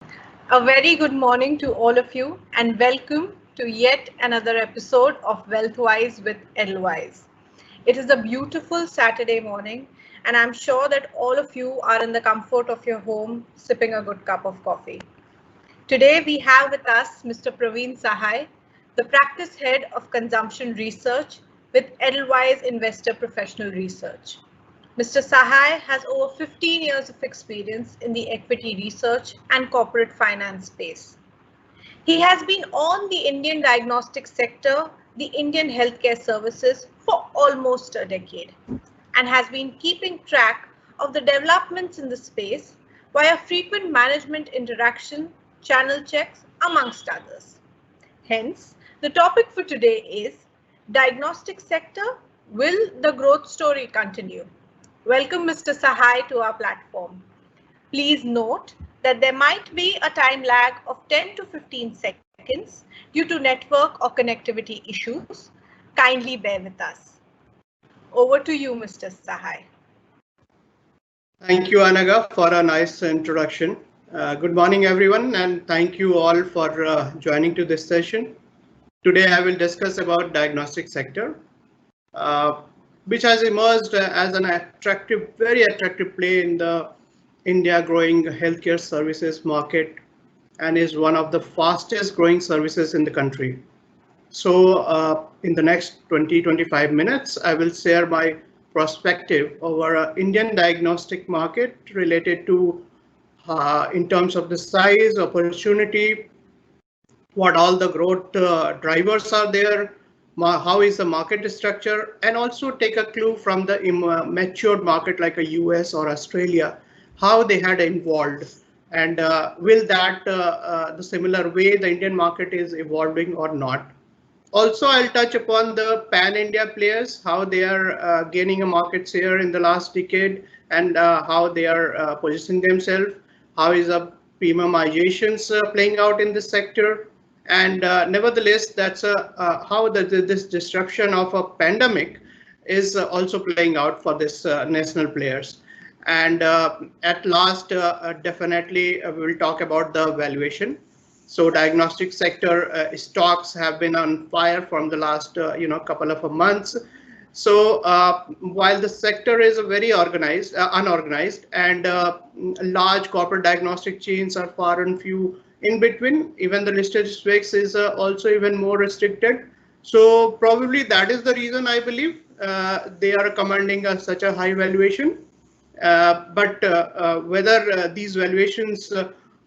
A very good morning to all of you, and welcome to yet another episode of Wealthwise with Edelweiss. It is a beautiful Saturday morning, and I'm sure that all of you are in the comfort of your home sipping a good cup of coffee. Today, we have with us Mr. Praveen Sahai, the practice head of consumption research with Edelweiss Investor Professional Research. Mr. Sahai has over 15 years of experience in the equity research and corporate finance space. He has been on the Indian diagnostic sector, the Indian healthcare services for almost a decade and has been keeping track of the developments in the space via frequent management interaction, channel checks, amongst others. Hence, the topic for today is diagnostic sector, will the growth story continue? Welcome Mr. Sahai to our platform. Please note that there might be a time lag of 10 to 15 seconds due to network or connectivity issues. Kindly bear with us. Over to you, Mr. Sahai. Thank you, Anaga, for a nice introduction. Good morning, everyone, and thank you all for joining to this session. Today, I will discuss about diagnostic sector, which has emerged as an very attractive play in the India growing healthcare services market and is one of the fastest growing services in the country. So in the next 20-25 minutes, I will share my perspective over Indian diagnostic market related to in terms of the size, opportunity, what all the growth drivers are there, how is the market structure, and also take a clue from the matured market like a US or Australia, how they had evolved, and will that the similar way the Indian market is evolving or not. Also, I'll touch upon the pan-India players, how they are gaining a market share in the last decade and how they are positioning themselves, how is the premiumizations playing out in this sector. And nevertheless, that's how this disruption of a pandemic is also playing out for this national players. And at last, definitely, we will talk about the valuation. So diagnostic sector stocks have been on fire from the last couple of months. So while the sector is very unorganized, and large corporate diagnostic chains are far and few in between, even the listed specs is also even more restricted. So probably that is the reason I believe they are commanding such a high valuation. But whether these valuations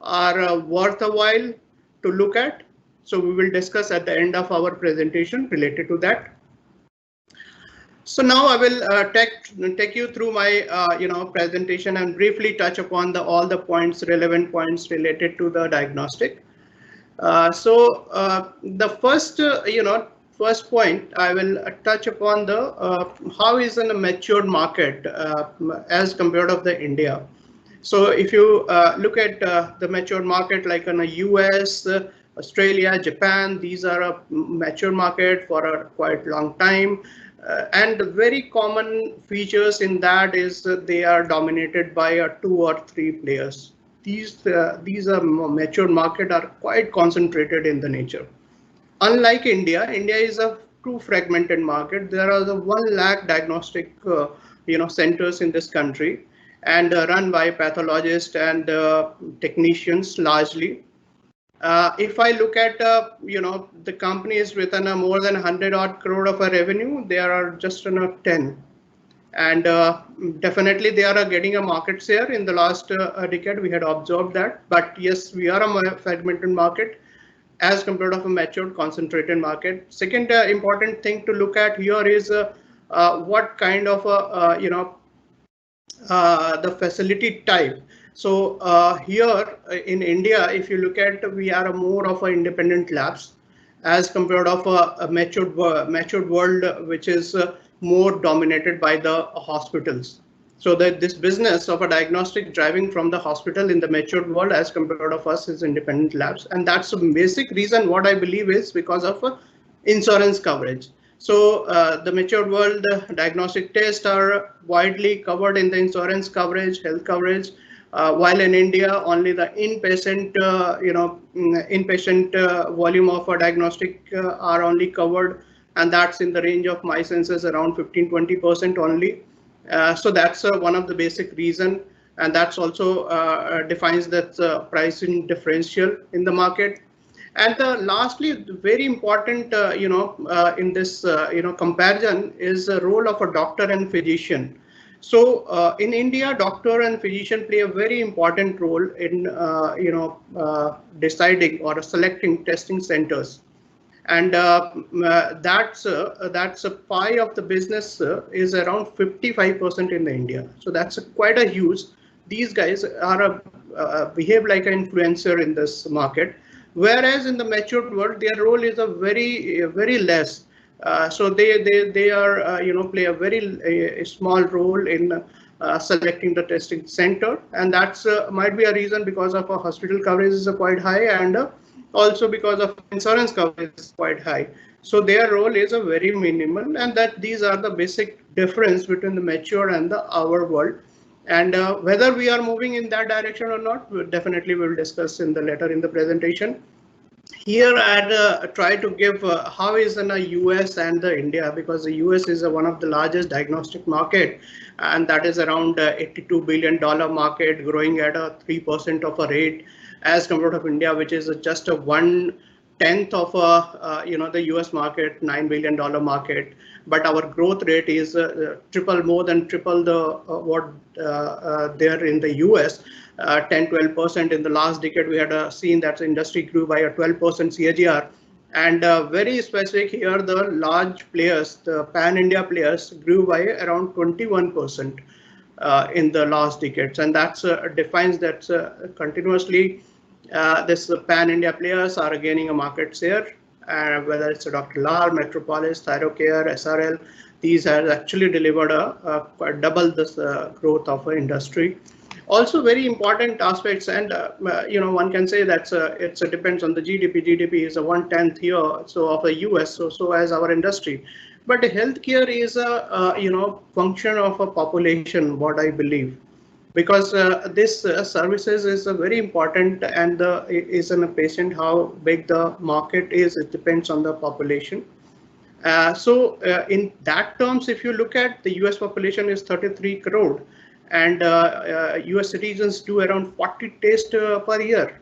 are worth a while to look at. So we will discuss at the end of our presentation related to that. So now I will take you through my presentation and briefly touch upon all the relevant points related to the diagnostic. The first point I will touch upon the how is in a matured market as compared of the India. So if you look at the mature market like in the US, Australia, Japan, these are a mature market for a quite long time. And very common features in that is they are dominated by 2 or 3 players. These are mature market are quite concentrated in the nature. Unlike India, India is a too fragmented market. There are the 1 lakh diagnostic centers in this country, and run by pathologists and technicians largely. If I look at the companies with more than 100 odd crore of a revenue, there are just 10, and definitely they are getting a market share in the last decade. We had observed that, but yes, we are a fragmented market as compared to a matured concentrated market. Second important thing to look at here is what kind of the facility type. So here in India, if you look at, we are more of an independent labs as compared of a matured world, which is more dominated by the hospitals. So that this business of a diagnostic driving from the hospital in the matured world as compared of us is independent labs. And that's the basic reason what I believe is because of insurance coverage. So the matured world diagnostic tests are widely covered in the insurance coverage, health coverage, while in India, only the inpatient, volume of a diagnostic are only covered, and that's in the range of my senses around 15-20% only. So that's one of the basic reason, and that's also defines that pricing differential in the market. And lastly, very important, in this, comparison is the role of a doctor and physician. So in India, doctor and physician play a very important role in, deciding or selecting testing centers. And that's a pie of the business is around 55% in the India. So that's quite a huge. These guys are behave like an influencer in this market, whereas in the matured world, their role is a very less. So they are play a very small role in selecting the testing center, and that's might be a reason because of a hospital coverage is quite high, and also because of insurance coverage is quite high. So their role is a very minimal, and that these are the basic difference between the mature and the our world. And whether we are moving in that direction or not, definitely we'll discuss in the later in the presentation. Here I'd try to give how is in the US and the India, because the US is one of the largest diagnostic market, and that is around $82 billion market, growing at a 3% of a rate, as compared to India, which is just a 1/10 of the US market, $9 billion market. But our growth rate is more than triple the what there in the US. 10-12% in the last decade. We had seen that the industry grew by a 12% CAGR. And very specific here, the large players, the pan-India players, grew by around 21% in the last decades. And that's defines that continuously this pan-India players are gaining a market share. Whether it's Dr. Lal, Metropolis, Thyrocare, SRL, these have actually delivered a double this growth of an industry. Also very important aspects, and one can say that it depends on the GDP. GDP is a 1/10 here, so of the US, so as our industry. But healthcare is a function of a population, what I believe, because this services is very important, and is in a patient how big the market is. It depends on the population. So in that terms, if you look at the US population is 33 crore. And US citizens do around 40 tests per year.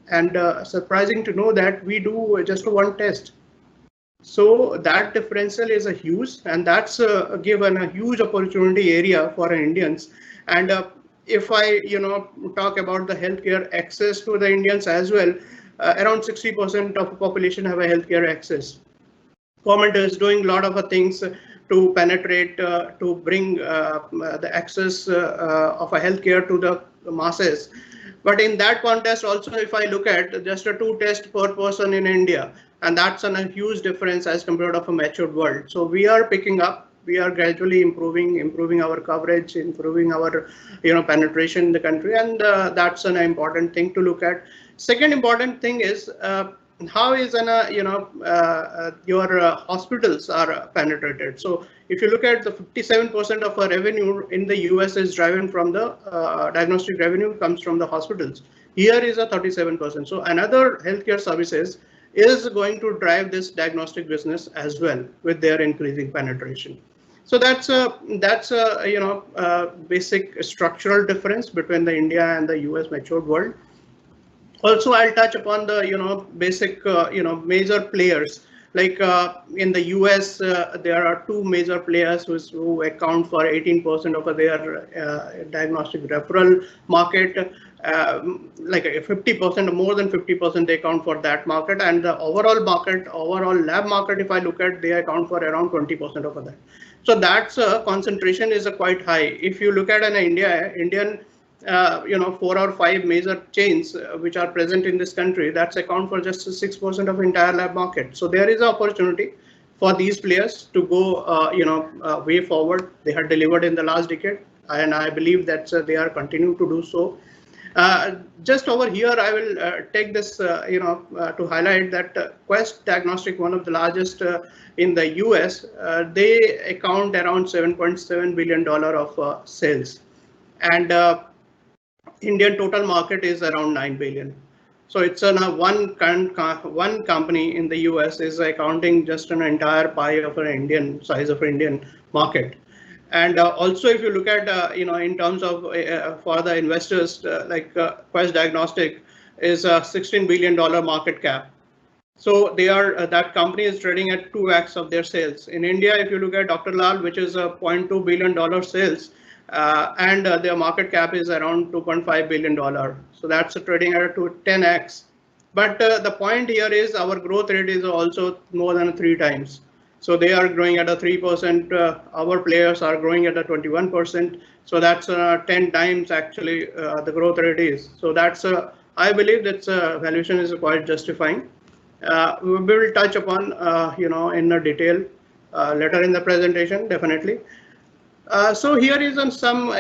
And surprising to know that we do just one test. So that differential is a huge, and that's given a huge opportunity area for Indians. And if I talk about the healthcare access to the Indians as well, around 60% of the population have a healthcare access. Government is doing a lot of things to penetrate, to bring the access of a healthcare to the masses. But in that context, also, if I look at just a 2 tests per person in India, and that's a huge difference as compared to a matured world. So we are picking up. We are gradually improving our coverage, improving our penetration in the country, and that's an important thing to look at. Second important thing is how is your hospitals are penetrated. So if you look at the 57% of our revenue in the US is driven from the diagnostic revenue comes from the hospitals. Here is a 37%. So another healthcare services is going to drive this diagnostic business as well with their increasing penetration. So that's a basic structural difference between the India and the US matured world. Also, I'll touch upon the basic major players. Like in the US, there are 2 major players who account for 18% of their diagnostic referral market. Like 50%, more than 50%, they account for that market, and the overall market, overall lab market, if I look at, they account for around 20% of that. So that's concentration is quite high. If you look at an Indian 4 or 5 major chains which are present in this country, that's account for just 6% of entire lab market. So there is an opportunity for these players to go way forward. They have delivered in the last decade, and I believe that they are continuing to do so. Just over here, I will take this to highlight that Quest Diagnostic, one of the largest in the US, they account around $7.7 billion of sales. And Indian total market is around 9 billion. So it's one company in the US is accounting just an entire pie of an Indian size of Indian market. And also, if you look at in terms of for the investors, Quest Diagnostic is a $16 billion market cap. So they are that company is trading at 2x of their sales. In India, if you look at Dr. Lal, which is a $0.2 billion sales, and their market cap is around $2.5 billion. So that's trading at a 10x. But the point here is our growth rate is also more than 3 times. So they are growing at a 3%. Our players are growing at a 21%. So that's 10 times actually the growth rate is. So that's I believe that valuation is quite justifying. We will touch upon in a detail later in the presentation, definitely. So here is some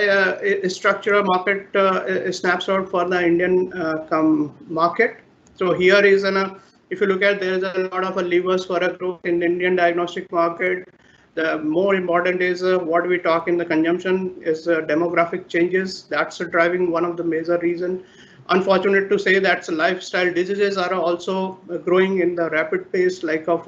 structural market snapshot for the Indian market. So here is if you look at, there is a lot of levers for a growth in the Indian diagnostic market. The more important is what we talk in the consumption is demographic changes. That's driving one of the major reason. Unfortunate to say that lifestyle diseases are also growing in the rapid pace, like of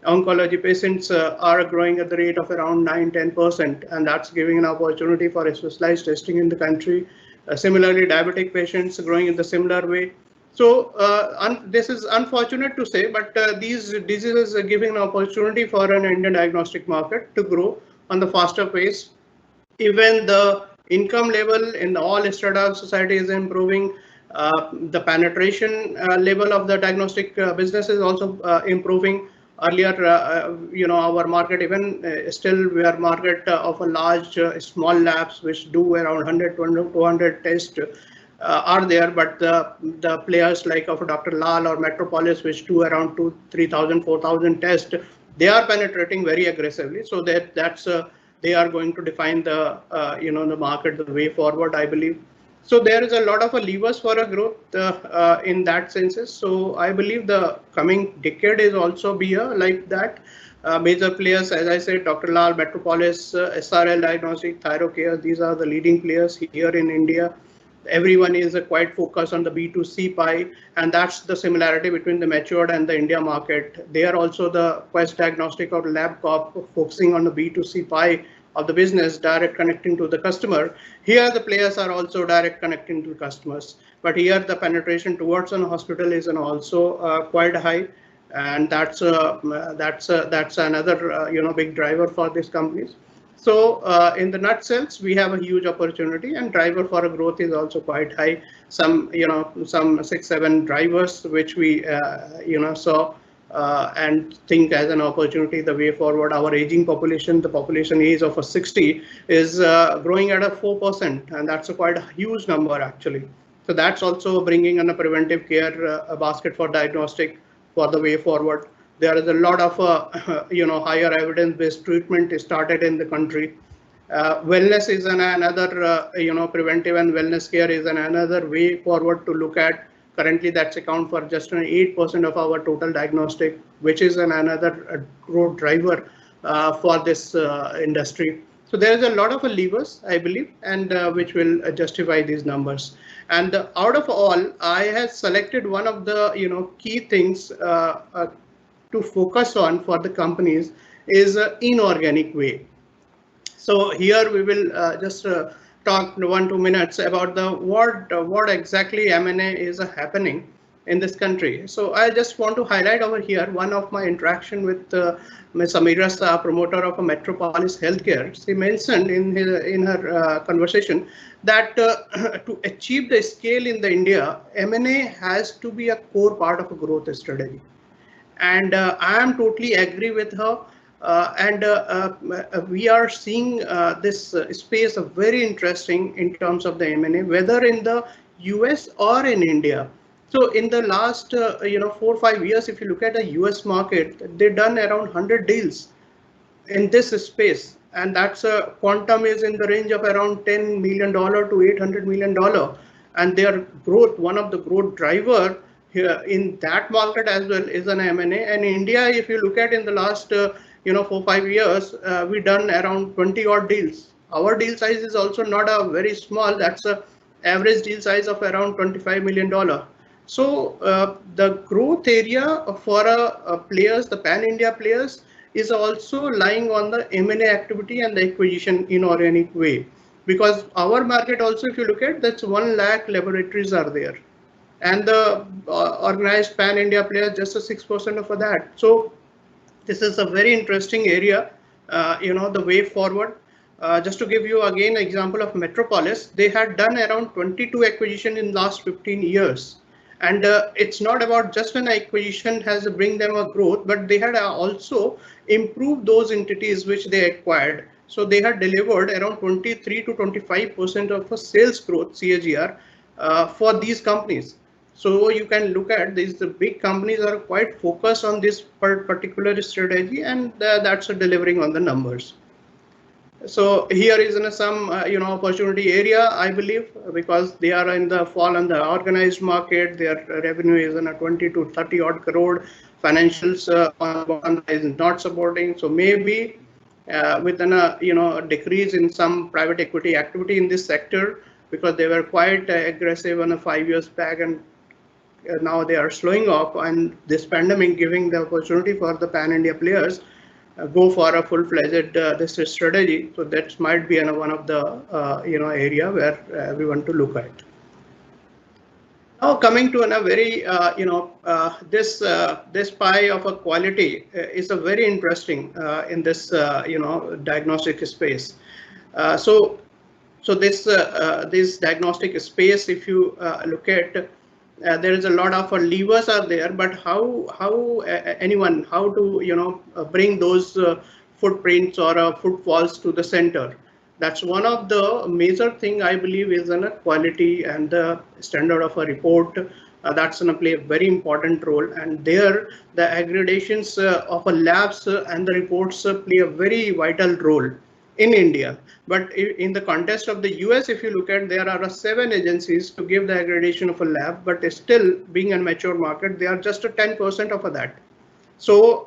oncology patients are growing at the rate of around 9-10%, and that's giving an opportunity for specialized testing in the country. Similarly, diabetic patients growing in the similar way. So this is unfortunate to say, but these diseases are giving an opportunity for an Indian diagnostic market to grow on the faster pace. Even the income level in all strata of society is improving. The penetration level of the diagnostic business is also improving. Earlier, our market, even still we are market of a large small labs which do around 100 to 200 tests are there, but the players like of Dr. Lal or Metropolis, which do around 3,000, 4,000 tests, they are penetrating very aggressively. So that's they are going to define the the market the way forward, I believe. So there is a lot of levers for a growth in that senses. So I believe the coming decade is also be like that. Major players, as I said, Dr. Lal, Metropolis, SRL Diagnostic, Thyrocare, these are the leading players here in India. Everyone is quite focused on the B2C pie, and that's the similarity between the matured and the India market. They are also the Quest Diagnostic or LabCorp focusing on the B2C pie of the business, direct connecting to the customer. Here the players are also direct connecting to customers, but here the penetration towards an hospital is also quite high, and that's another big driver for these companies. So in the nutshells, we have a huge opportunity, and driver for a growth is also quite high. Some 6-7 drivers which we saw and think as an opportunity the way forward. Our aging population, the population age of 60 is growing at a 4%, and that's quite a huge number actually. So that's also bringing in a preventive care a basket for diagnostic for the way forward. There is a lot of higher evidence-based treatment started in the country. Wellness is another preventive and wellness care is another way forward to look at. Currently, that's account for just 8% of our total diagnostic, which is another growth driver for this industry. So there is a lot of levers, I believe, and which will justify these numbers. And out of all, I have selected one of the key things to focus on for the companies is inorganic way. So here we will just talk 1-2 minutes about the what exactly M&A is happening in this country. So I just want to highlight over here one of my interaction with Ms. Amira Shah, promoter of a Metropolis Healthcare. She mentioned in her conversation that to achieve the scale in the India, M&A has to be a core part of a growth strategy. And I am totally agree with her. We are seeing this space of very interesting in terms of the M&A, whether in the US or in India. So in the last 4 or 5 years, if you look at the US market, they've done around 100 deals in this space, and that's a quantum is in the range of around $10 million to $800 million. And their growth, one of the growth driver here in that market as well is an M&A. And India, if you look at in the last 4 or 5 years, we done around 20 odd deals. Our deal size is also not a very small. That's average deal size of around $25 million. So the growth area for players, the pan-India players, is also lying on the M&A activity and the acquisition inorganic way. Because our market also, if you look at, that's 1 lakh laboratories are there. And the organized pan-India players, just a 6% of that. So this is a very interesting area, the way forward. Just to give you again an example of Metropolis, they had done around 22 acquisition in last 15 years. And it's not about just an acquisition has to bring them a growth, but they had also improved those entities which they acquired. So they had delivered around 23 to 25% of a sales growth CAGR for these companies. So you can look at these, the big companies are quite focused on this particular strategy, and that's delivering on the numbers. So here is in some opportunity area, I believe, because they are in the fall on the organized market. Their revenue is in a 20 to 30 odd crore. Financials on is not supporting. So maybe within a decrease in some private equity activity in this sector, because they were quite aggressive on 5 years back, and now they are slowing off, and this pandemic giving the opportunity for the pan-India players go for a full-fledged this strategy. So that might be one of the area where we want to look at. Now coming to a very this pie of a quality is a very interesting in this diagnostic space. So this diagnostic space, if you look at, there is a lot of levers are there, but how to bring those footprints or footfalls to the center. That's one of the major thing I believe is in a quality and the standard of a report. That's going to play a very important role, and there the aggregations of a labs and the reports play a very vital role in India. But in the context of the US, if you look at, there are 7 agencies to give the accreditation of a lab, but still being a mature market, they are just 10% of that. So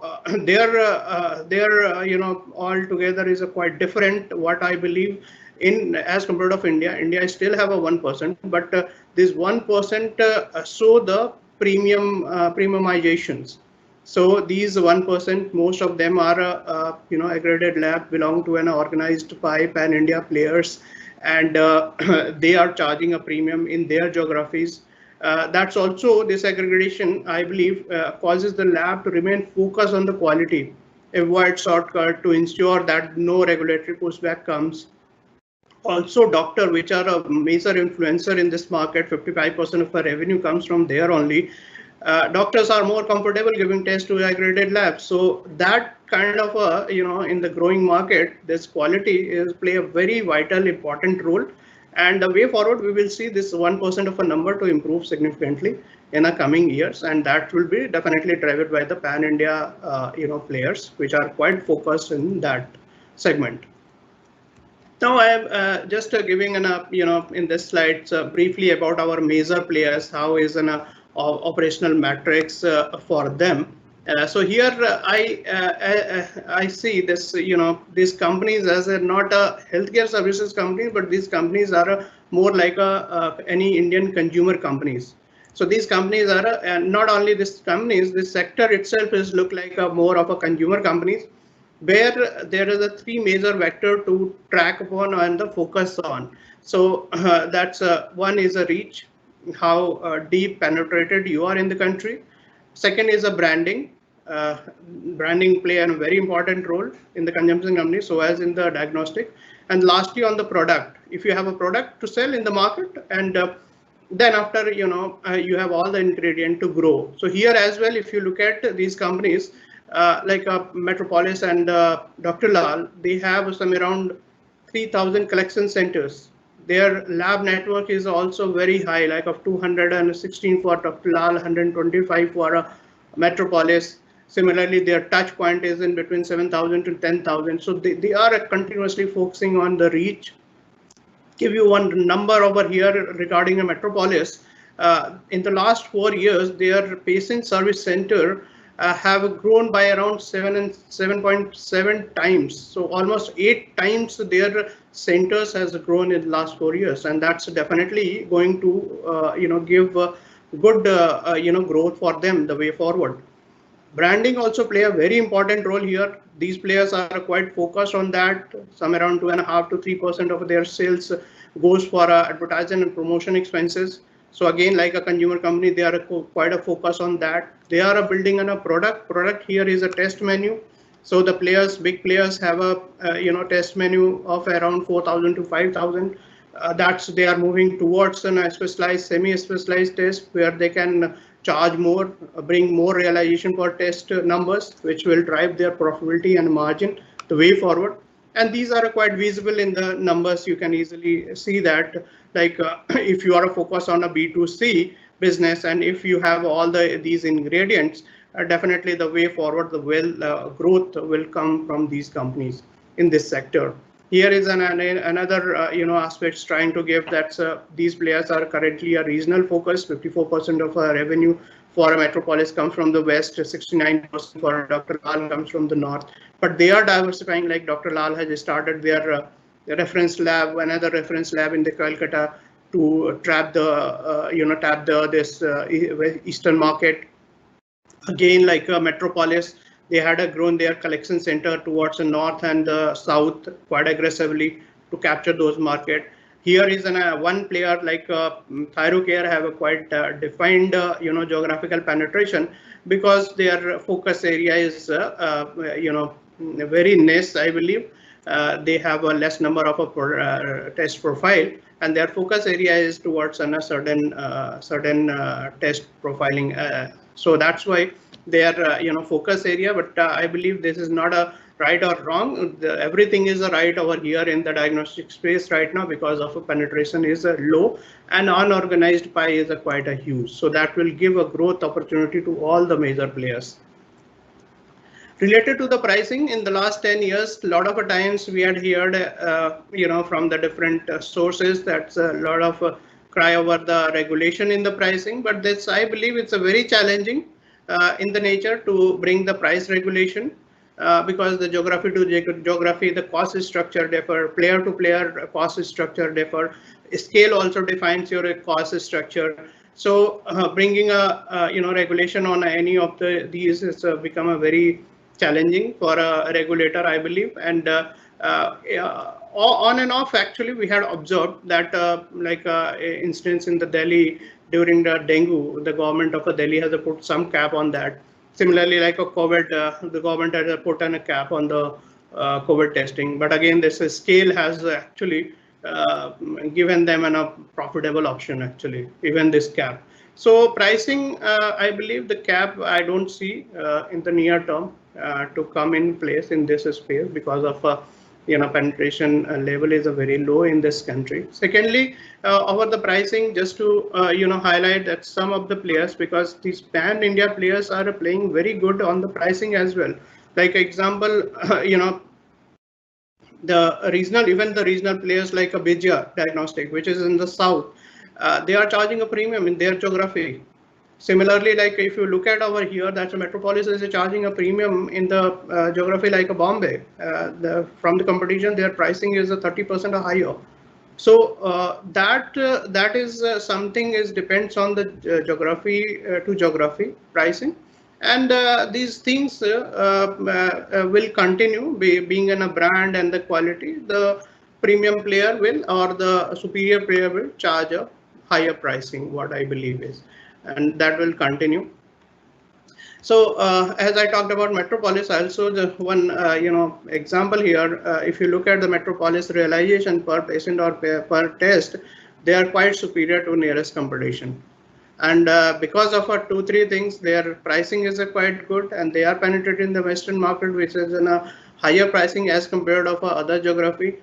all together is a quite different, what I believe, in as compared to India. India still have a 1%, but this 1% show the premiumizations. So these 1%, most of them are accredited lab, belong to an organized by pan-India players, and they are charging a premium in their geographies. That's also this aggregation, I believe, causes the lab to remain focused on the quality, avoid shortcut to ensure that no regulatory pushback comes. Also, doctor, which are a major influencer in this market, 55% of our revenue comes from there only. Doctors are more comfortable giving tests to accredited labs. So that kind of in the growing market, this quality is play a very vital, important role. And the way forward, we will see this 1% of a number to improve significantly in the coming years, and that will be definitely driven by the pan-India players, which are quite focused in that segment. Now I am just giving in this slide briefly about our major players, how is an operational metrics for them. So here I see this, these companies as not a healthcare services company, but these companies are more like any Indian consumer companies. So these companies are not only these companies, this sector itself is look like more of a consumer companies, where there is a 3 major vector to track upon and the focus on. So that's one is a reach, how deep penetrated you are in the country. Second is a branding. Branding play a very important role in the consumption company, so as in the diagnostic. And lastly, on the product, if you have a product to sell in the market, and then after you have all the ingredient to grow. So here as well, if you look at these companies like Metropolis and Dr. Lal, they have some around 3,000 collection centers. Their lab network is also very high, like of 216 for Dr. Lal, 125 for Metropolis. Similarly, their touch point is in between 7,000 to 10,000. So they are continuously focusing on the reach. Give you one number over here regarding a Metropolis. In the last 4 years, their patient service center have grown by around 7.7 times. So almost 8 times their centers has grown in the last 4 years, and that's definitely going to give good growth for them the way forward. Branding also play a very important role here. These players are quite focused on that. Some around 2.5 to 3% of their sales goes for advertising and promotion expenses. So again, like a consumer company, they are quite a focus on that. They are building on a product. Product here is a test menu. So the players, big players, have a test menu of around 4,000 to 5,000. That's they are moving towards a specialized, semi-specialized test where they can charge more, bring more realization per test numbers, which will drive their profitability and margin the way forward. And these are quite visible in the numbers. You can easily see that, like if you are a focus on a B2C business, and if you have all these ingredients, definitely the way forward, the growth will come from these companies in this sector. Here is another aspects trying to give that these players are currently a regional focus. 54% of our revenue for Metropolis comes from the west, 69% for Dr. Lal comes from the north. But they are diversifying, like Dr. Lal has started their reference lab, another reference lab in the Calcutta to trap the tap this eastern market. Again, like Metropolis, they had grown their collection center towards the north and the south quite aggressively to capture those market. Here is one player like Thyrocare have a quite defined geographical penetration, because their focus area is very niche, I believe. They have a less number of a test profile, and their focus area is towards a certain test profiling. So that's why their focus area. But I believe this is not a right or wrong. Everything is a right over here in the diagnostic space right now, because of a penetration is low and unorganized pie is quite a huge. So that will give a growth opportunity to all the major players. Related to the pricing, in the last 10 years, a lot of times we had heard, from the different sources, that's a lot of cry over the regulation in the pricing. But this, I believe, it's a very challenging in the nature to bring the price regulation, because the geography to geography, the cost structure differ, player to player cost structure differ, scale also defines your cost structure. So bringing a regulation on any of these has become a very challenging for a regulator, I believe. And on and off, actually, we had observed that like instance in the Delhi during the dengue, the government of Delhi has put some cap on that. Similarly, like a COVID, the government has put on a cap on the COVID testing. But again, this scale has actually given them a profitable option, actually, even this cap. So pricing, I believe the cap, I don't see in the near term to come in place in this space, because of penetration level is very low in this country. Secondly, over the pricing, just to highlight that some of the players, because these pan India players are playing very good on the pricing as well. Like example, the regional players like a Bijia Diagnostic, which is in the south, they are charging a premium in their geography. Similarly, like if you look at over here, that's a Metropolis is charging a premium in the geography like a Bombay. From the competition, their pricing is 30% or higher. So that is something is depends on the geography to geography pricing, and these things will continue being in a brand and the quality. The premium player will, or the superior player will charge a higher pricing, what I believe is, and that will continue. So as I talked about Metropolis, also the one example here, if you look at the Metropolis realization per patient or per test, they are quite superior to nearest competition. And because of 2-3 things, their pricing is quite good, and they are penetrating the Western market, which is in a higher pricing as compared to other geography.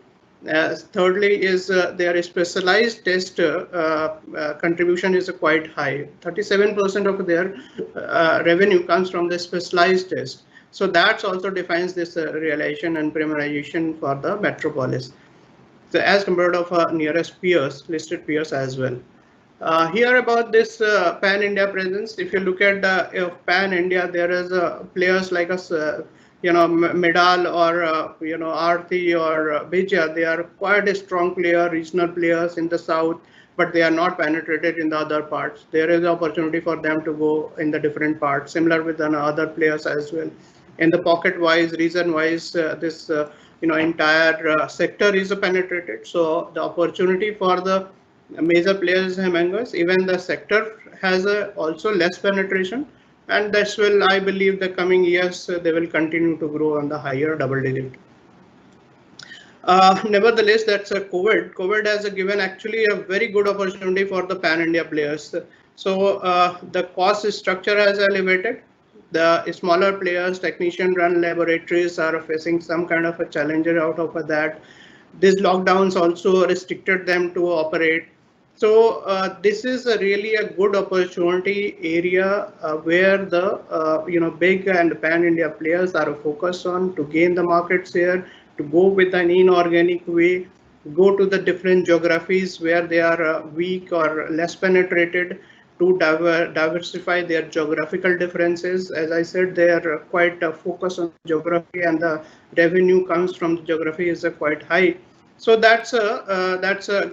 Thirdly is their specialized test contribution is quite high. 37% of their revenue comes from the specialized test. So that also defines this realization and premiumization for the Metropolis. So as compared to nearest peers, listed peers as well. Here about this pan-India presence, if you look at the pan-India, there is players like us, Medal or Aarti or Bija. They are quite a strong player, regional players in the south, but they are not penetrated in the other parts. There is opportunity for them to go in the different parts, similar with other players as well. In the pocket-wise, region-wise, this entire sector is penetrated. So the opportunity for the major players among us, even the sector has also less penetration, and that's will I believe the coming years they will continue to grow on the higher double digit. Nevertheless, that's a COVID. COVID has given actually a very good opportunity for the pan-India players. So the cost structure has elevated. The smaller players, technician-run laboratories are facing some kind of a challenge out of that. These lockdowns also restricted them to operate. So this is really a good opportunity area where the big and pan-India players are focused on to gain the market share, to go with an inorganic way, go to the different geographies where they are weak or less penetrated, to diversify their geographical differences. As I said, they are quite focused on geography, and the revenue comes from the geography is quite high. So that's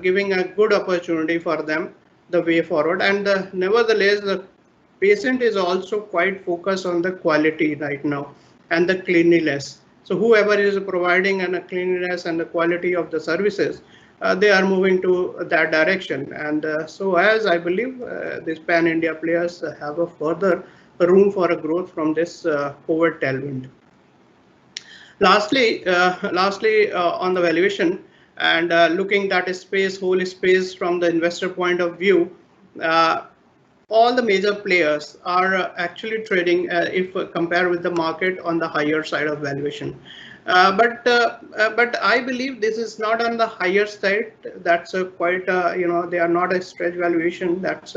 giving a good opportunity for them the way forward. And nevertheless, the patient is also quite focused on the quality right now and the cleanliness. So whoever is providing a cleanliness and the quality of the services, they are moving to that direction. And so as I believe these pan-India players have a further room for a growth from this COVID tailwind. Lastly, on the valuation and looking that space, whole space from the investor point of view, all the major players are actually trading, if compared with the market, on the higher side of valuation. But I believe this is not on the higher side. That's quite they are not a stretch valuation. That's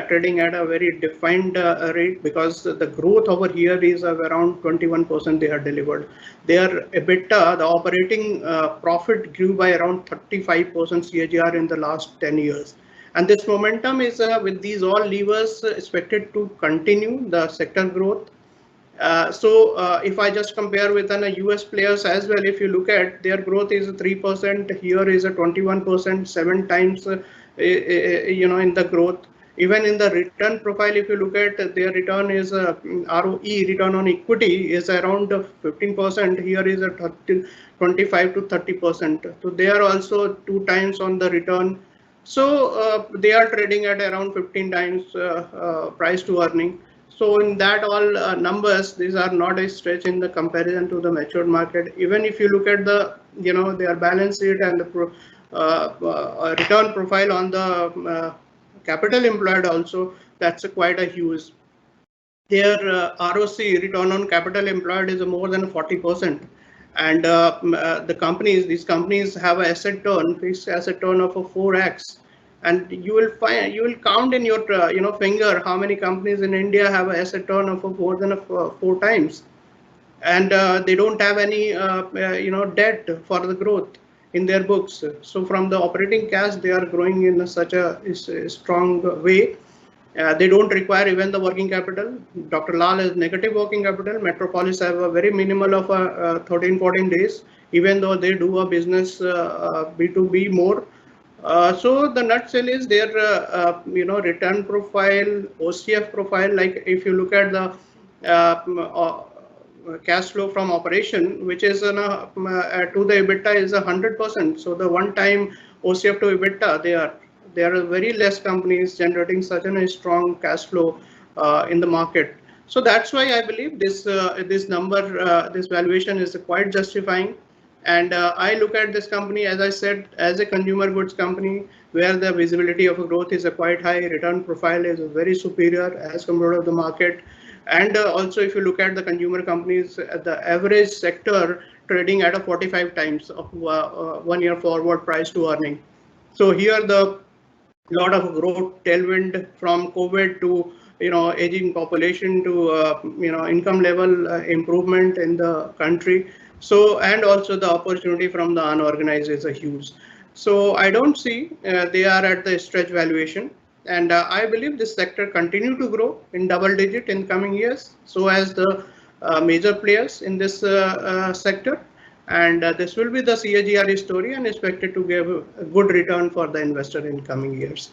trading at a very defined rate, because the growth over here is of around 21% they are delivered. Their EBITDA, the operating profit, grew by around 35% CAGR in the last 10 years. And this momentum is with these all levers expected to continue the sector growth. So if I just compare with US players as well, if you look at their growth is 3%, here is a 21%, 7 times, in the growth. Even in the return profile, if you look at their return is ROE, return on equity, is around 15%. Here is a 25 to 30%. So they are also 2 times on the return. So they are trading at around 15 times price to earning. So in that all numbers, these are not a stretch in the comparison to the matured market. Even if you look at the their balance sheet and the return profile on the capital employed also, that's quite a huge. Their ROC, return on capital employed, is more than 40%. And these companies have an asset turn, fixed asset turn of a 4x. And you will count in your finger how many companies in India have an asset turn of more than 4 times, and they don't have any debt for the growth in their books. So from the operating cash, they are growing in such a strong way. They don't require even the working capital. Dr. Lal has negative working capital. Metropolis have a very minimal of 13-14 days, even though they do a business B2B more. So the nutshell is their return profile, OCF profile. Like if you look at the cash flow from operation, which is to the EBITDA, is 100%. So the one-time OCF to EBITDA, there are very less companies generating such a strong cash flow in the market. So that's why I believe this number, this valuation is quite justifying. And I look at this company, as I said, as a consumer goods company, where the visibility of growth is quite high, return profile is very superior as compared to the market. And also, if you look at the consumer companies, the average sector trading at a 45 times of 1 year forward price to earning. So here the lot of growth tailwind from COVID to aging population to income level improvement in the country. So, and also the opportunity from the unorganized is a huge. So I don't see they are at the stretch valuation. And I believe this sector continue to grow in double digit in coming years. So as the major players in this sector. And this will be the CAGR story and expected to give a good return for the investor in coming years.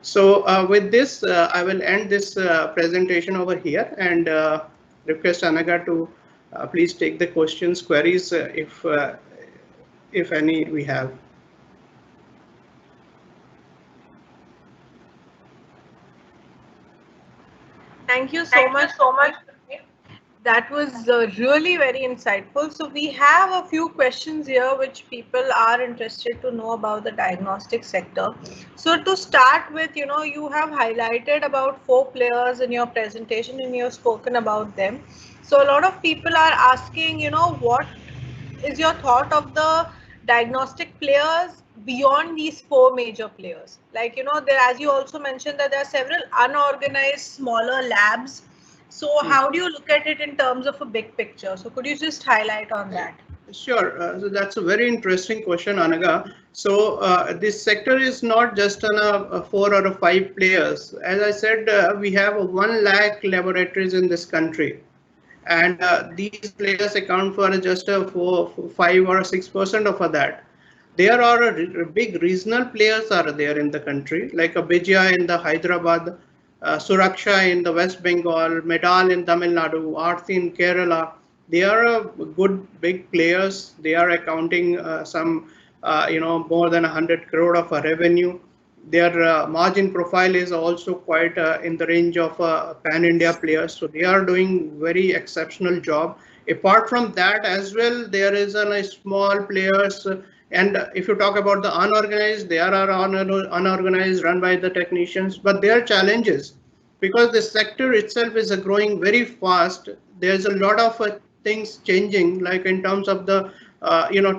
So with this, I will end this presentation over here and request Anaga to please take the questions, queries, if any we have. Thank you so much. That was really very insightful. So we have a few questions here which people are interested to know about the diagnostic sector. So to start with, you have highlighted about 4 players in your presentation and you have spoken about them. So a lot of people are asking, what is your thought of the diagnostic players beyond these 4 major players? Like, there, as you also mentioned, that there are several unorganized smaller labs. So how do you look at it in terms of a big picture? So could you just highlight on that? Sure. So that's a very interesting question, Anaga. So this sector is not just on a 4 or a 5 players. As I said, we have 1 lakh laboratories in this country. And these players account for just a 5 or 6% of that. There are big regional players are there in the country, like a Bijaya in the Hyderabad, Suraksha in the West Bengal, Medal in Tamil Nadu, Aarti in Kerala. They are good big players. They are accounting some, more than 100 crore of a revenue. Their margin profile is also quite in the range of pan-India players. So they are doing very exceptional job. Apart from that as well, there is a small players. And if you talk about the unorganized, they are unorganized, run by the technicians, but there are challenges because the sector itself is growing very fast. There's a lot of things changing, like in terms of the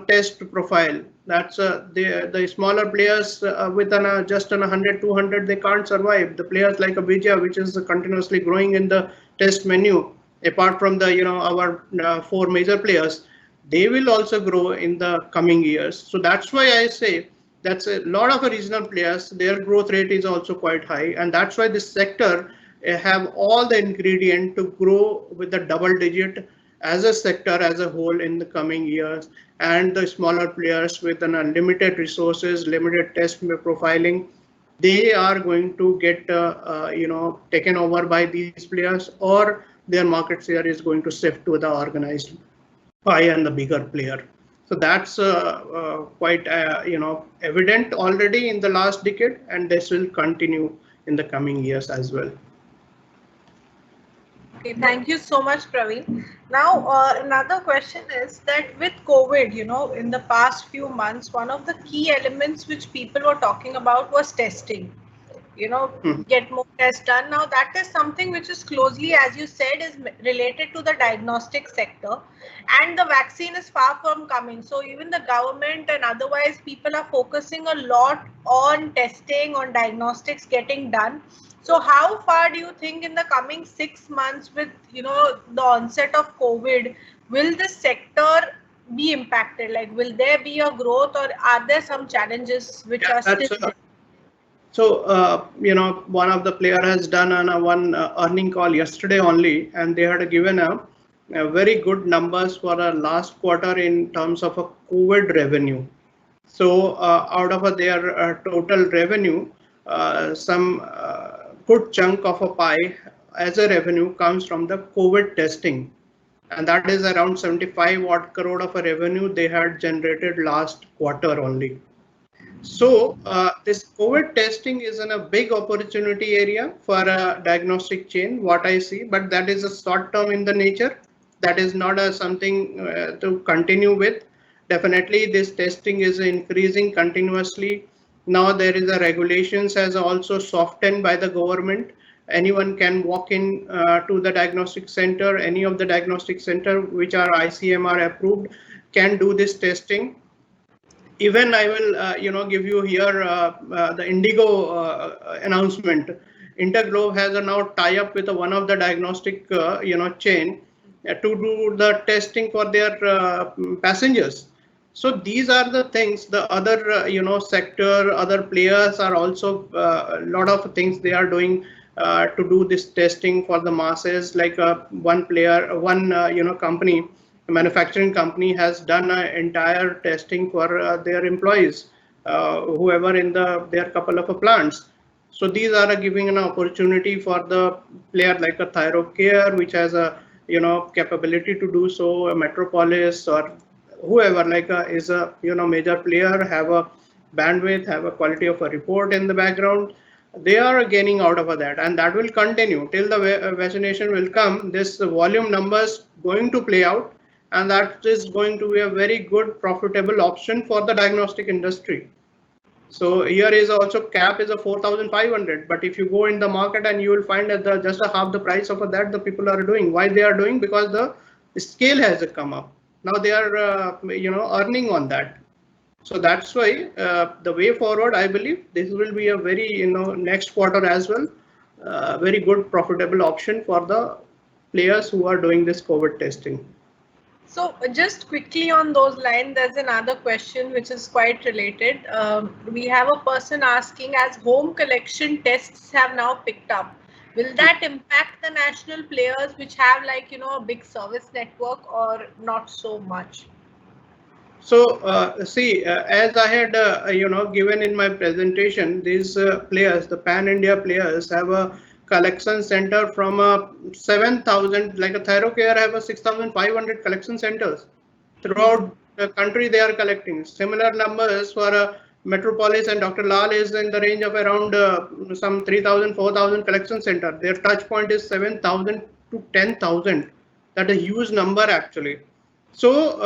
test profile. That's the smaller players with just on 100, 200, they can't survive. The players like a Vijaya, which is continuously growing in the test menu, apart from the our 4 major players, they will also grow in the coming years. So that's why I say that's a lot of regional players. Their growth rate is also quite high, and that's why this sector have all the ingredient to grow with the double digit as a sector as a whole in the coming years. And the smaller players with limited resources, limited test profiling, they are going to get taken over by these players, or their market share is going to shift to the organized by and the bigger player. So that's quite evident already in the last decade, and this will continue in the coming years as well. Okay, thank you so much, Praveen. Now, another question is that with COVID, in the past few months, one of the key elements which people were talking about was testing. Get more tests done. Now, that is something which is closely, as you said, is related to the diagnostic sector, and the vaccine is far from coming. So even the government and otherwise people are focusing a lot on testing, on diagnostics getting done. So how far do you think in the coming 6 months with, the onset of COVID, will the sector be impacted? Like, will there be a growth, or are there some challenges which are still there? So, one of the player has done one earning call yesterday only, and they had given a very good numbers for a last quarter in terms of a COVID revenue. So out of their total revenue, some good chunk of a pie as a revenue comes from the COVID testing. And that is around 75 odd crore of a revenue they had generated last quarter only. So this COVID testing is in a big opportunity area for a diagnostic chain, what I see, but that is a short term in the nature. That is not something to continue with. Definitely this testing is increasing continuously. Now there is a regulations has also softened by the government. Anyone can walk in to the diagnostic center, any of the diagnostic center which are ICMR approved can do this testing. Even I will, give you here the Indigo announcement. Interglobe has a now tie up with one of the diagnostic, chain to do the testing for their passengers. So these are the things. The other sector, other players are also a lot of things they are doing to do this testing for the masses. Like one company, a manufacturing company, has done an entire testing for their employees, whoever in their couple of plants. So these are giving an opportunity for the player like a Thyrocare, which has a capability to do so. A Metropolis or whoever is a major player, have a bandwidth, have a quality of a report in the background. They are gaining out of that, and that will continue till the vaccination will come. This volume numbers going to play out, and that is going to be a very good profitable option for the diagnostic industry. So here is also cap is a 4,500, but if you go in the market and you will find that just a half the price of that the people are doing. Why they are doing? Because the scale has come up. Now they are earning on that. So that's why the way forward, I believe this will be a very next quarter as well, very good profitable option for the players who are doing this COVID testing. So just quickly on those lines, there's another question which is quite related. We have a person asking, as home collection tests have now picked up, will that impact the national players which have a big service network, or not so much? So see, as I had given in my presentation, these players, the pan-India players, have a collection center from 7,000. Like a Thyrocare have a 6,500 collection centers throughout the country. They are collecting similar numbers for Metropolis, and Dr. Lal is in the range of around some 3,000, 4,000 collection center. Their touch point is 7,000 to 10,000. That is a huge number actually. So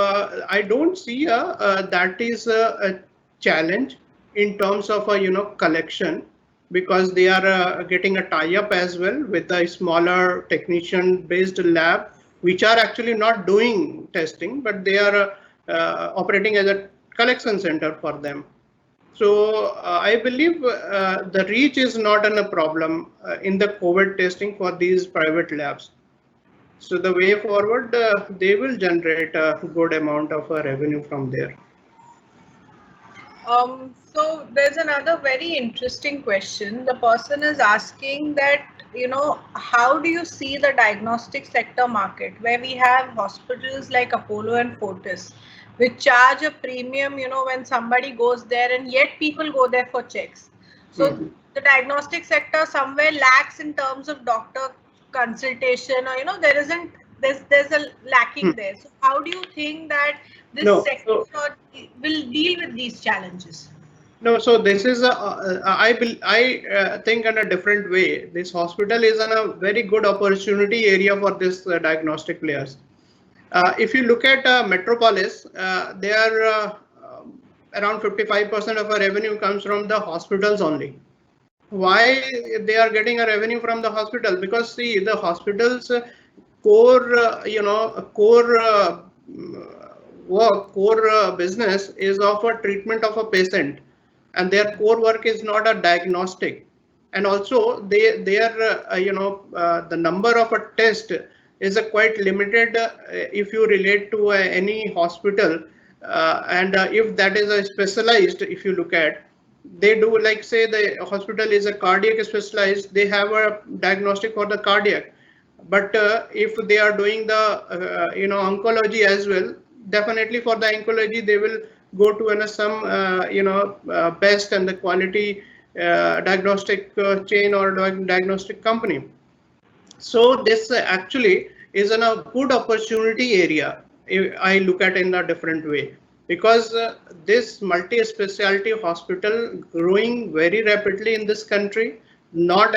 I don't see that is a challenge in terms of a collection, because they are getting a tie-up as well with a smaller technician-based lab, which are actually not doing testing, but they are operating as a collection center for them. So I believe the reach is not a problem in the COVID testing for these private labs. So the way forward, they will generate a good amount of revenue from there. So there's another very interesting question. The person is asking that, how do you see the diagnostic sector market, where we have hospitals like Apollo and Fortis, which charge a premium, when somebody goes there, and yet people go there for checks. So the diagnostic sector somewhere lacks in terms of doctor consultation, or there's a lacking there. So how do you think that this sector will deal with these challenges? No, so this is I think in a different way. This hospital is a very good opportunity area for this diagnostic players. If you look at Metropolis, they are around 55% of our revenue comes from the hospitals only. Why they are getting a revenue from the hospital? Because see, the hospitals core business is of a treatment of a patient, and their core work is not a diagnostic. And also they are the number of a test is quite limited if you relate to any hospital, and if that is a specialized, if you look at, they do, like say the hospital is a cardiac specialized, they have a diagnostic for the cardiac. But if they are doing the oncology as well, definitely for the oncology they will go to some best and the quality diagnostic chain or diagnostic company. So this actually is a good opportunity area if I look at in a different way, because this multi-specialty hospital growing very rapidly in this country. Not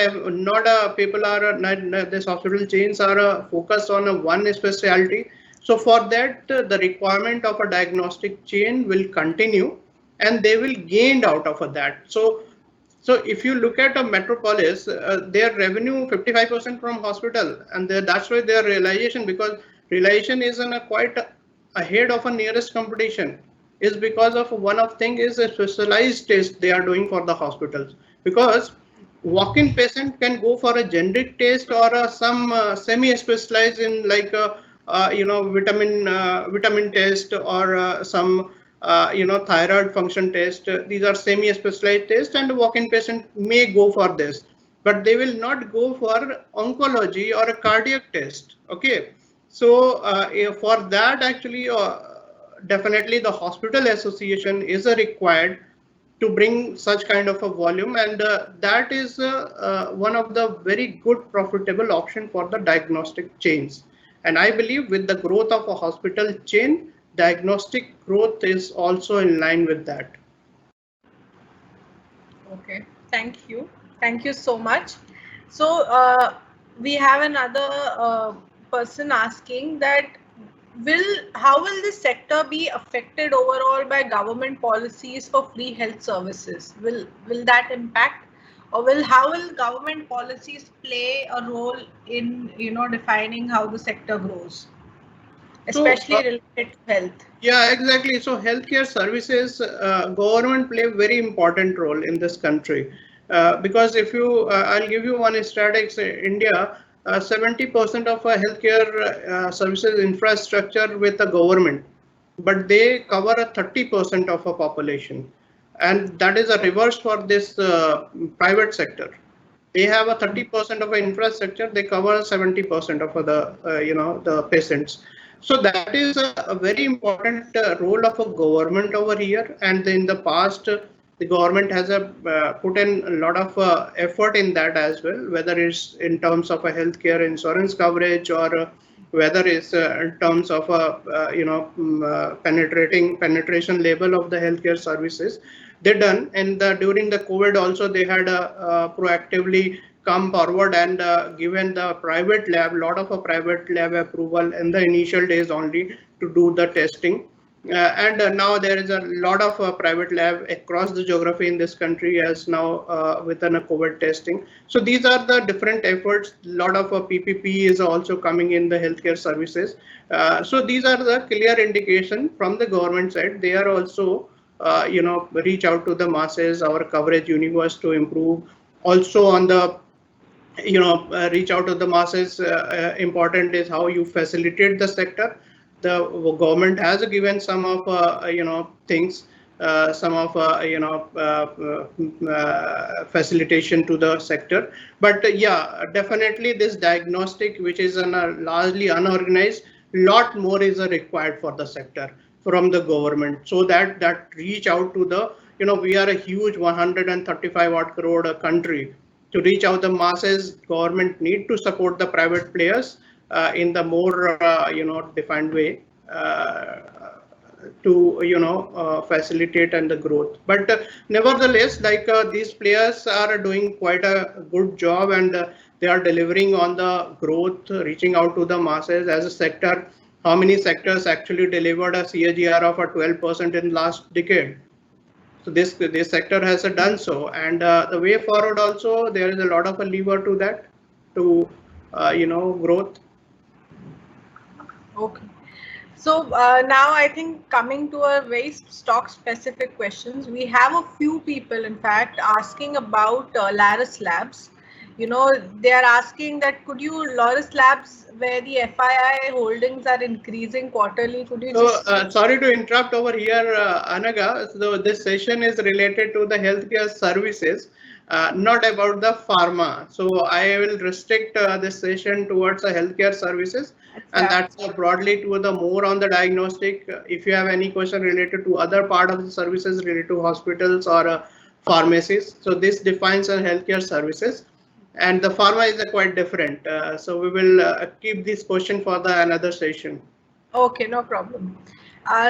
people are this hospital chains are focused on one specialty. So for that, the requirement of a diagnostic chain will continue, and they will gain out of that. So if you look at a Metropolis, their revenue 55% from hospital, and that's why their realization, because realization is quite ahead of a nearest competition, is because of one of thing is a specialized test they are doing for the hospitals. Because walk-in patient can go for a generic test or some semi-specialized in like a vitamin test or some thyroid function test. These are semi-specialized tests, and a walk-in patient may go for this, but they will not go for oncology or a cardiac test. Okay, so for that actually, definitely the hospital association is required to bring such kind of a volume, and that is one of the very good profitable option for the diagnostic chains. And I believe with the growth of a hospital chain, diagnostic growth is also in line with that. Okay, thank you. Thank you so much. So we have another person asking that how will this sector be affected overall by government policies for free health services? Will that impact, or how will government policies play a role in defining how the sector grows, especially related to health? Yeah, exactly. So healthcare services, government play a very important role in this country, because if you, I'll give you one statistics. India, 70% of healthcare services infrastructure with the government, but they cover a 30% of a population, and that is a reverse for this private sector. They have a 30% of infrastructure, they cover 70% of the the patients. So that is a very important role of a government over here. And in the past, the government has put in a lot of effort in that as well, whether it's in terms of a healthcare insurance coverage, or whether it's in terms of penetration level of the healthcare services they done. And during the COVID also, they had proactively come forward and given the private lab lot of a private lab approval in the initial days only to do the testing. And now there is a lot of private lab across the geography in this country as now within a COVID testing. So these are the different efforts. A lot of PPP is also coming in the healthcare services. So these are the clear indication from the government side. They are also reach out to the masses, our coverage universe to improve. Also on the reach out to the masses, important is how you facilitate the sector. The government has given some of things, some of facilitation to the sector. But yeah, definitely this diagnostic, which is largely unorganized, lot more is required for the sector from the government, so that reach out to the we are a huge 135 odd crore country. To reach out the masses, government need to support the private players in the more defined way to facilitate and the growth. But nevertheless, like these players are doing quite a good job, and they are delivering on the growth, reaching out to the masses as a sector. How many sectors actually delivered a CAGR of a 12% in last decade? So this sector has done so, and the way forward also there is a lot of a lever to that, to growth. Okay. So now I think coming to a very stock specific questions, we have a few people in fact asking about Laris Labs. They are asking that could you Laris Labs, where the FII holdings are increasing quarterly, could you sorry to interrupt over here, Anaga. So this session is related to the healthcare services, not about the pharma. So I will restrict this session towards the healthcare services, and that's broadly to the more on the diagnostic. If you have any question related to other part of the services related to hospitals or pharmacies, so this defines a healthcare services. And the pharma is quite different. So we will keep this question for the another session. Okay, no problem.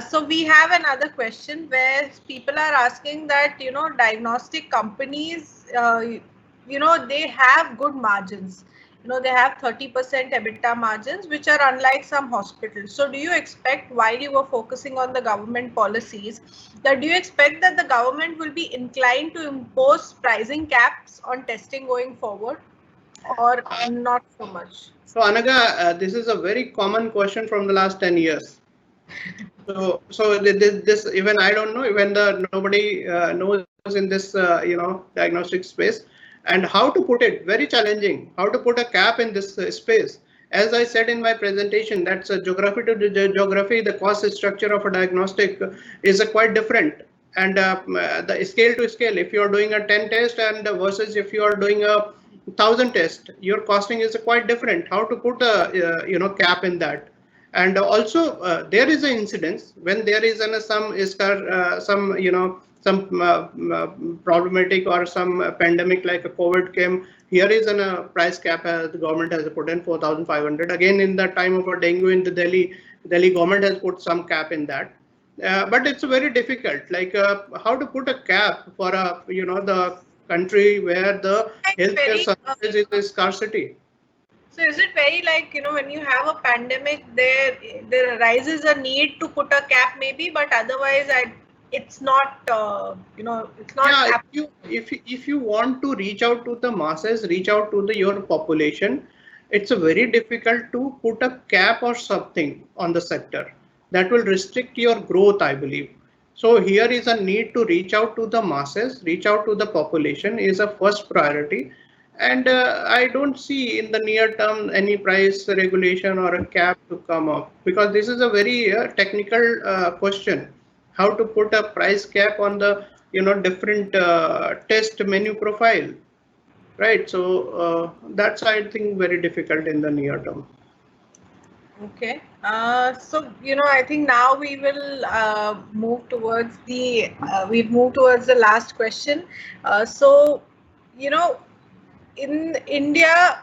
So we have another question where people are asking that, diagnostic companies, they have good margins. They have 30% EBITDA margins, which are unlike some hospitals. So do you expect, while you were focusing on the government policies, do you expect that the government will be inclined to impose pricing caps on testing going forward, or not so much? So Anaga, this is a very common question from the last 10 years. So this even I don't know, even nobody knows in this diagnostic space, and how to put it, very challenging, how to put a cap in this space. As I said in my presentation, that's a geography to geography, the cost structure of a diagnostic is quite different. And the scale to scale, if you're doing a 10 test and versus if you are doing a 1,000 test, your costing is quite different. How to put a cap in that? And also there is an incidence when there is some problematic or some pandemic like a COVID came. Here is a price cap the government has put in 4,500. Again, in the time of a dengue in the Delhi government has put some cap in that. But it's very difficult, like how to put a cap for the country where the healthcare services is a scarcity. So is it very like, when you have a pandemic, there arises a need to put a cap maybe, but otherwise it's not, it's not. Yeah, if you want to reach out to the masses, reach out to your population, it's very difficult to put a cap or something on the sector that will restrict your growth, I believe. So here is a need to reach out to the masses, reach out to the population is a first priority. And I don't see in the near term any price regulation or a cap to come up, because this is a very technical question. How to put a price cap on the different test menu profile, right? So that's, I think, very difficult in the near term. Okay, so I think now we will move towards we've moved towards the last question. So in India,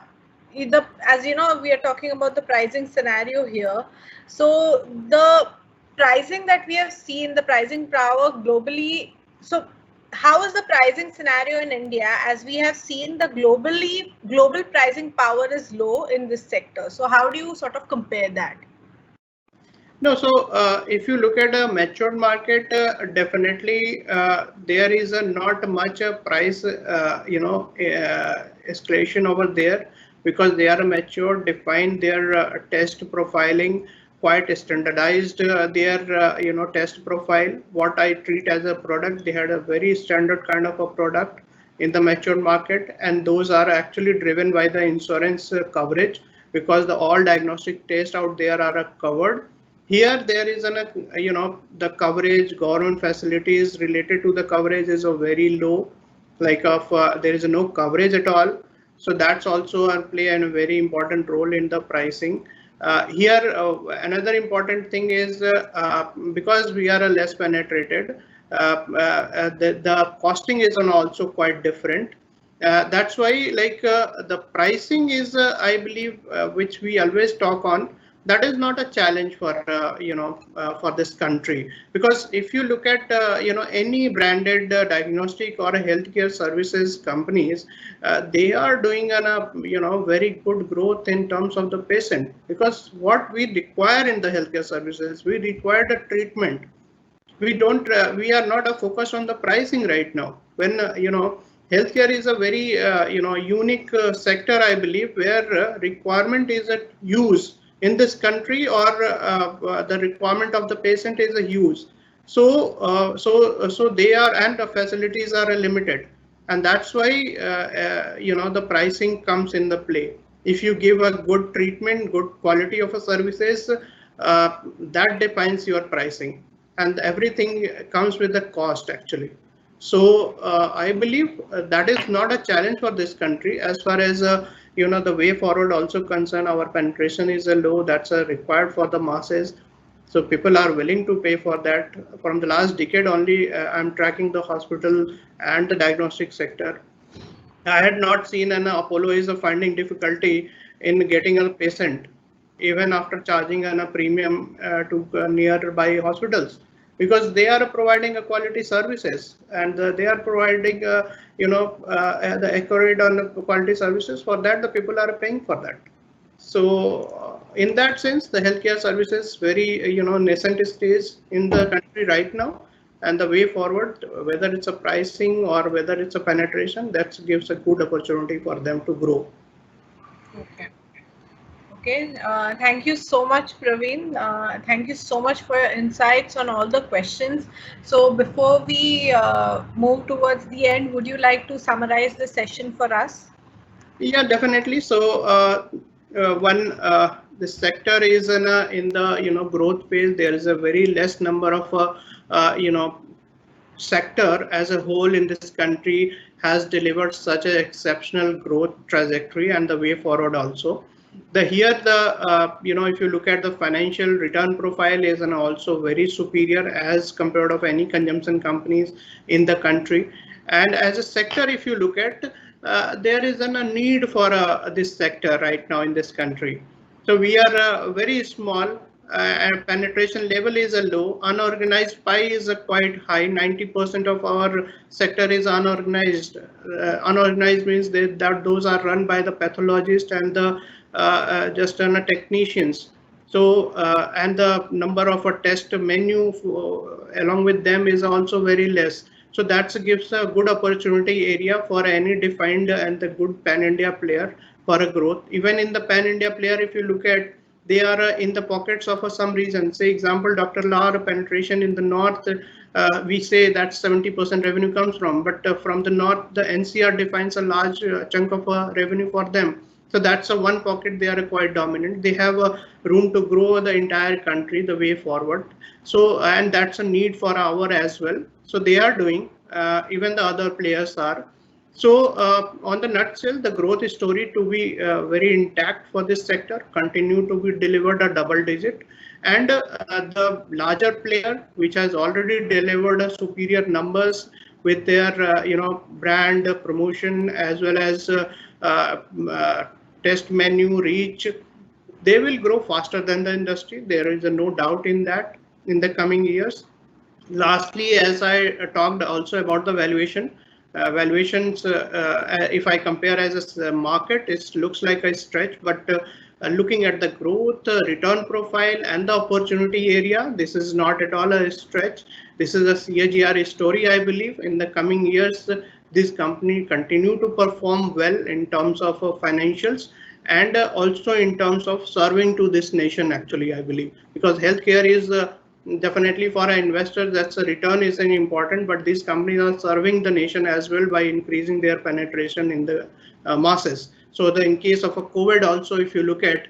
as you know, we are talking about the pricing scenario here. So the pricing that we have seen, the pricing power globally. So how is the pricing scenario in India? As we have seen, the global pricing power is low in this sector. So how do you sort of compare that? No, so if you look at a mature market, definitely there is not much price, escalation over there, because they are mature, defined their test profiling, quite standardized their test profile. What I treat as a product, they had a very standard kind of a product in the mature market, and those are actually driven by the insurance coverage, because all diagnostic tests out there are covered. Here there is the coverage, government facilities related to the coverage is a very low, like there is no coverage at all. So that's also play a very important role in the pricing. Here another important thing is because we are less penetrated, the costing is also quite different. That's why the pricing is I believe which we always talk on, that is not a challenge for for this country, because if you look at any branded diagnostic or healthcare services companies, they are doing a very good growth in terms of the patient, because what we require in the healthcare services, we require the treatment. We don't we are not a focus on the pricing right now, when healthcare is a very unique sector, I believe, where requirement is a use in this country, or the requirement of the patient is a use. So they are, and the facilities are limited, and that's why the pricing comes in the play. If you give a good treatment, good quality of a services, that defines your pricing, and everything comes with the cost actually. So I believe that is not a challenge for this country. As far as the way forward also concerned, our penetration is low. That's required for the masses. So people are willing to pay for that. From the last decade only, I'm tracking the hospital and the diagnostic sector. I had not seen an Apollo is finding difficulty in getting a patient, even after charging a premium to nearby hospitals, because they are providing a quality services, and they are providing the accurate on quality services. For that, the people are paying for that. So in that sense, the healthcare services very nascent stage in the country right now, and the way forward, whether it's a pricing or whether it's a penetration, that gives a good opportunity for them to grow. Okay, thank you so much, Praveen. Thank you so much for your insights on all the questions. So before we move towards the end, would you like to summarize the session for us? Yeah, definitely. So this sector is in the growth phase. There is a very less number of sector as a whole in this country has delivered such an exceptional growth trajectory and the way forward also. If you look at the financial return profile is an also very superior as compared of any consumption companies in the country. And as a sector, if you look at, there is a need for this sector right now in this country. So we are very small, and penetration level is a low. Unorganized pie is a quite high. 90% of our sector is unorganized. Unorganized means that those are run by the pathologist and the just technicians. So and the number of a test menu along with them is also very less. So that gives a good opportunity area for any defined and the good pan-India player for a growth. Even in the pan-India player, if you look at, they are in the pockets of some reason. Say example, Dr. Lal penetration in the north, we say that 70% revenue comes from, but from the north, the NCR defines a large chunk of revenue for them. So that's a one pocket they are quite dominant. They have a room to grow the entire country the way forward. So, and that's a need for our as well. So they are doing, even the other players are. So on the nutshell, the growth story to be very intact for this sector, continue to be delivered a double digit. And the larger player, which has already delivered a superior numbers with their brand promotion as well as test menu reach, they will grow faster than the industry. There is no doubt in that in the coming years. Lastly, as I talked also about the valuation, valuations, if I compare as a market, it looks like a stretch, but looking at the growth, return profile and the opportunity area, this is not at all a stretch. This is a CAGR story, I believe. In the coming years, this company continue to perform well in terms of financials and also in terms of serving to this nation, actually, I believe, because healthcare is definitely for an investor, that's a return is an important, but these companies are serving the nation as well by increasing their penetration in the masses. So in case of a COVID also, if you look at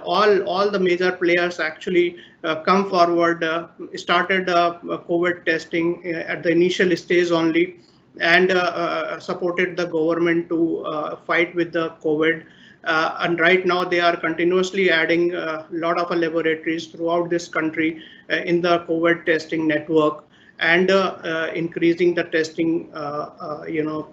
all the major players actually come forward, started COVID testing at the initial stage only, and supported the government to fight with the COVID. And right now they are continuously adding a lot of laboratories throughout this country in the COVID testing network and increasing the testing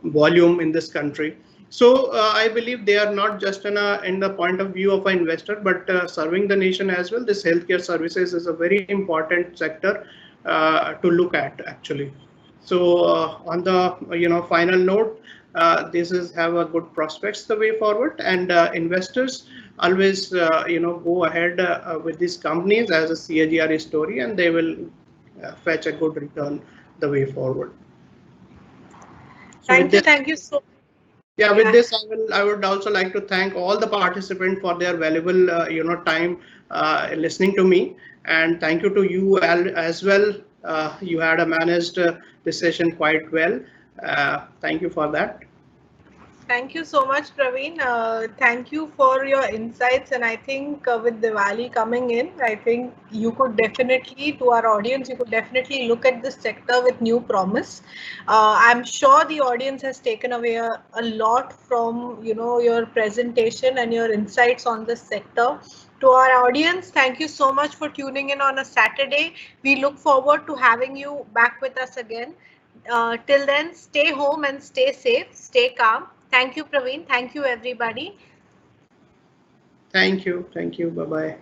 volume in this country. So I believe they are not just in the point of view of an investor, but serving the nation as well. This healthcare services is a very important sector to look at, actually. So on the final note, this is have a good prospects the way forward, and investors always go ahead with these companies as a CAGR story, and they will fetch a good return the way forward. So thank you so. Yeah, with this, I would also like to thank all the participants for their valuable time listening to me, and thank you to you as well. You had managed this session quite well. Thank you for that. Thank you so much, Praveen. Thank you for your insights. And I think with Diwali coming in, I think you could definitely, to our audience, you could definitely look at this sector with new promise. I'm sure the audience has taken away a lot from your presentation and your insights on this sector. To our audience, thank you so much for tuning in on a Saturday. We look forward to having you back with us again. Till then, stay home and stay safe, stay calm. Thank you, Praveen. Thank you, everybody. Thank you. Thank you. Bye-bye.